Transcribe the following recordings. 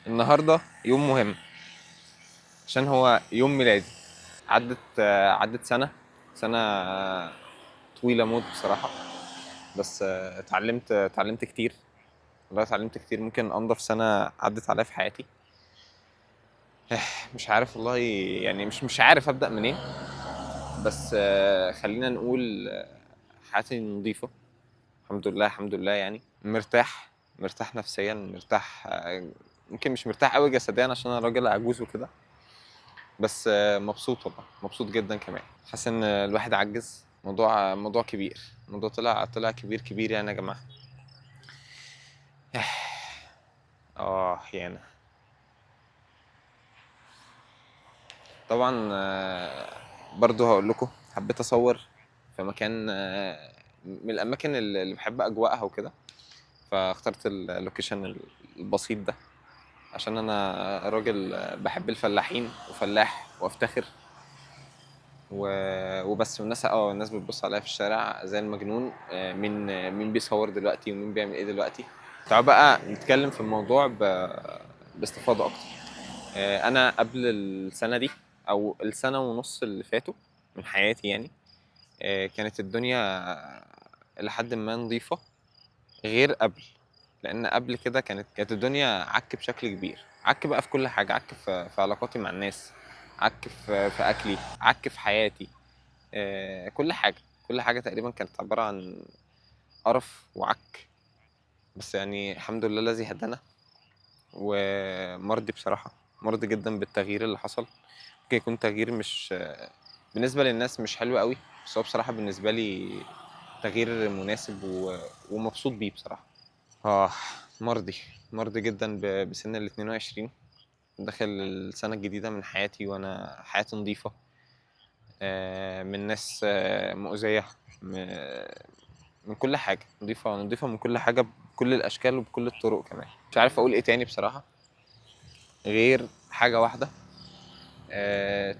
النهارده يوم مهم عشان هو يوم ميلادي. عدت سنة طويلة موت بصراحة. بس اتعلمت كتير. والله اتعلمت كتير، ممكن أنظف سنة عدت عليا في حياتي. مش عارف والله، يعني مش عارف أبدأ منين. بس خلينا نقول حياتي نظيفة. الحمد لله الحمد لله، يعني مرتاح نفسيا، مرتاح. يمكن مش مرتاح قوي جسديا عشان انا راجل عجوز وكده. بس مبسوط والله، مبسوط جدا كمان. حاسس ان الواحد عجز. موضوع كبير. الموضوع طلع كبير كبير يعني يا جماعه. يعني طبعا. برضو هقول لكم حبيت اصور في مكان من الاماكن اللي بحب اجواءها وكده. فاخترت اللوكيشن البسيط ده عشان انا راجل بحب الفلاحين وفلاح وافتخر. وبس. الناس بتبص عليا في الشارع زي المجنون. مين بيصور دلوقتي ومين بيعمل ايه دلوقتي. تعالوا بقى نتكلم في الموضوع باستفاضة اكتر. انا قبل السنة دي او السنة ونص اللي فاتوا من حياتي يعني. كانت الدنيا لحد ما نظيفة غير قبل. لان قبل كده كانت الدنيا عك بشكل كبير. عك بقى في كل حاجة. عك في علاقاتي مع الناس. عك في اكلي. عك في حياتي. كل حاجة تقريبا كانت عبارة عن قرف وعك. بس يعني الحمد لله الذي هدانا. ومرضي بصراحة، مرضي جدا بالتغيير اللي حصل. ممكن يكون تغيير مش بالنسبة للناس مش حلو قوي، بس هو بصراحة بالنسبة لي تغيير مناسب ومبسوط بيه بصراحة. اه مرضي مرضي جدا بسن ال 22. داخل السنة الجديدة من حياتي وأنا حياتي نظيفة. من ناس مؤذية. من كل حاجة نضيفة نضيفة، من كل حاجة بكل الأشكال وبكل الطرق كمان. مش عارف أقول إيه تاني بصراحة غير حاجة واحدة.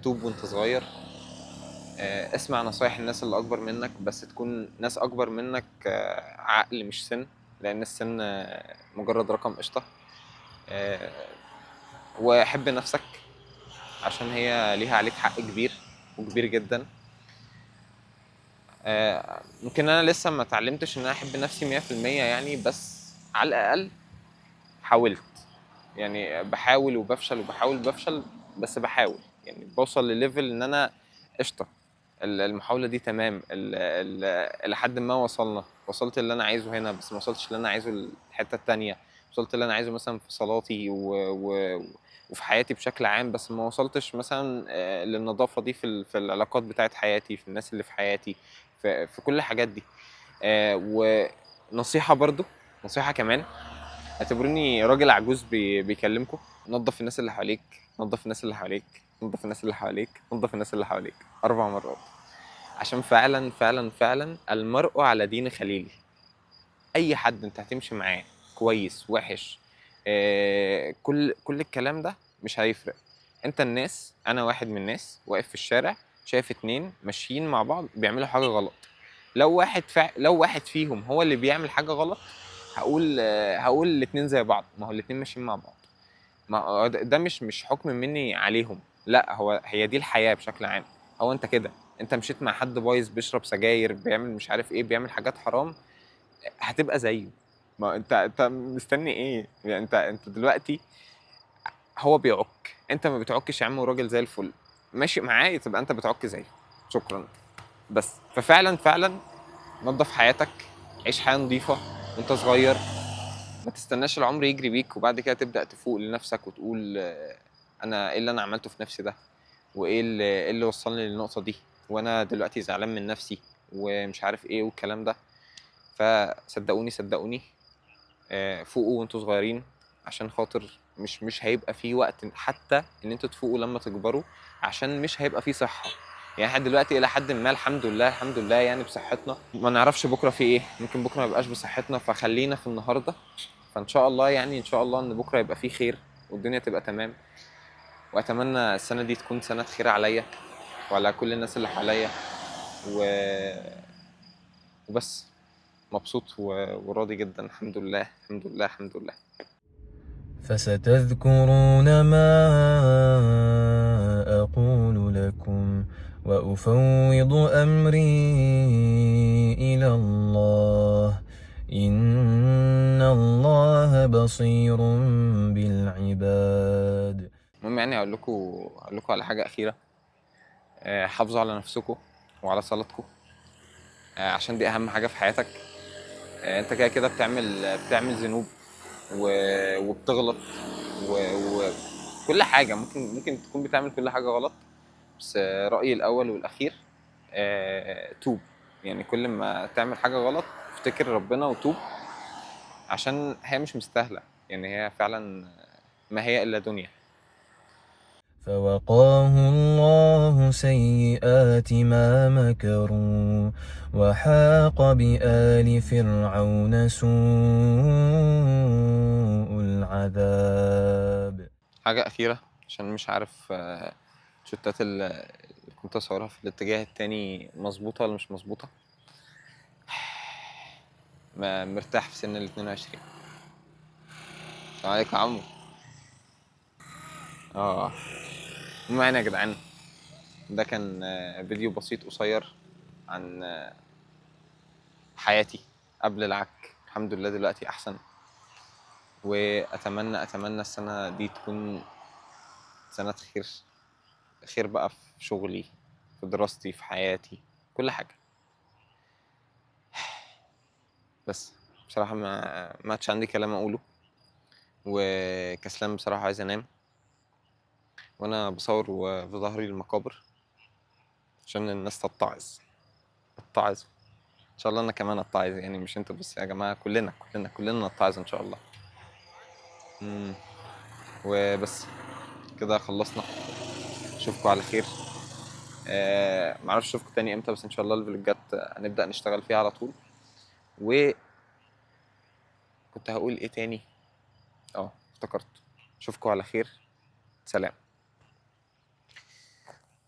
توب وأنت صغير. اسمع نصايح الناس اللي أكبر منك، بس تكون ناس أكبر منك عقل مش سن. لأن السن مجرد رقم قشطة. آه، وحب نفسك عشان هي ليها عليك حق كبير وكبير جدا. ممكن أنا لسه ما اتعلمتش إن أنا أحب نفسي 100% يعني، بس على الأقل حاولت. يعني بحاول وبفشل وبحاول وبفشل. بس بحاول يعني بوصل لليفل ان انا قشطه. المحاوله دي تمام. لحد ما وصلت اللي انا عايزه هنا، بس ما وصلتش اللي انا عايزه الحته التانية. وصلت اللي انا عايزه مثلا في صلاتي وفي حياتي بشكل عام، بس ما وصلتش مثلا للنظافه دي في العلاقات بتاعت حياتي، في الناس اللي في حياتي، في كل الحاجات دي. ونصيحه برضو، نصيحه كمان. اعتبروني راجل عجوز بيكلمكم. نظف الناس اللي حواليك. نظف الناس اللي حواليك. نظف الناس اللي حواليك. نظف الناس اللي حواليك 4 مرات. عشان فعلا فعلا فعلا المرء على دين خليله. اي حد انت هتمشي معاه كويس وحش، كل الكلام ده مش هيفرق. انت الناس، انا واحد من الناس واقف في الشارع شايف 2 ماشيين مع بعض بيعملوا حاجة غلط. لو واحد فيهم هو اللي بيعمل حاجة غلط، هقول الاتنين زي بعض. ما هو الاتنين ماشيين مع بعض. ما هو ده مش حكم مني عليهم. لا، هي دي الحياة بشكل عام. هو انت كده، انت مشيت مع حد بايظ بيشرب سجاير بيعمل مش عارف ايه بيعمل حاجات حرام، هتبقى زيه. ما انت مستني ايه يعني؟ انت دلوقتي هو بيعك، انت ما بتعكش يا عم، وراجل زي الفل ماشي معاه، تبقى انت بتعك زيه. شكرا. بس ففعلا فعلا نظف حياتك. عيش حياة نظيفة وانت صغير. ما تستناش العمر يجري بيك وبعد كده تبدأ تفوق لنفسك وتقول انا ايه اللي انا عملته في نفسي ده، وايه اللي وصلني للنقطة دي، وانا دلوقتي زعلان من نفسي ومش عارف ايه والكلام ده. فصدقوني صدقوني، فوقوا وانتوا صغيرين. عشان خاطر مش هيبقى في وقت حتى ان انتوا تفوقوا لما تكبروا. عشان مش هيبقى في صحة. يعني احنا دلوقتي الى حد ما الحمد لله الحمد لله يعني بصحتنا، ما نعرفش بكره في ايه. ممكن بكره ما يبقاش بصحتنا، فخلينا في النهارده. فان شاء الله يعني ان شاء الله ان بكره يبقى فيه خير والدنيا تبقى تمام. واتمنى السنه دي تكون سنه خير عليا وعلى كل الناس اللي حواليا. و... وبس. مبسوط وراضي جدا. الحمد لله الحمد لله الحمد لله. فستذكرون ما أقول لكم وأفوض أمري إلى الله إن الله بصير بالعباد. المهم يعني اقول لكم على حاجه اخيره. حافظوا على نفسكم وعلى صلاتكم، عشان دي اهم حاجه في حياتك. انت كده كده بتعمل ذنوب وبتغلط وكل حاجه، ممكن تكون بتعمل كل حاجه غلط. بس رايي الاول والاخير، توب. يعني كل ما تعمل حاجه غلط افتكر ربنا وتوب، عشان هي مش مستاهله. يعني هي فعلا ما هي الا دنيا. فوقاه الله سيئات ما مكروا وحاق بآل فرعون سوء العذاب. حاجه اخيره، عشان مش عارف الشوتات اللي كنت اصورها في الاتجاه التاني مظبوطه ولا مش مظبوطه. ما مرتاح في سن ال 22. السلام عليكم يا عمو. اه، المهم يعني يا جدعان، ده كان فيديو بسيط قصير عن حياتي قبل العك. الحمد لله دلوقتي احسن، واتمنى السنه دي تكون سنه خير. خير بقى في شغلي، في دراستي، في حياتي، كل حاجه. بس بصراحه ما عادش عندي كلام اقوله، وكسلان بصراحه، عايز انام. وانا بصور في ظهري المقابر عشان الناس تتعظ. ان شاء الله انا كمان اتعظ، يعني مش انتوا بس يا جماعه، كلنا نتعظ ان شاء الله. وبس كده خلصنا. اشوفكم على خير. معرفش اشوفكم تاني امتى، بس ان شاء الله الفلوجات هنبدأ نشتغل فيها على طول. وكنت هقول ايه تاني؟ افتكرت. اشوفكم على خير. سلام.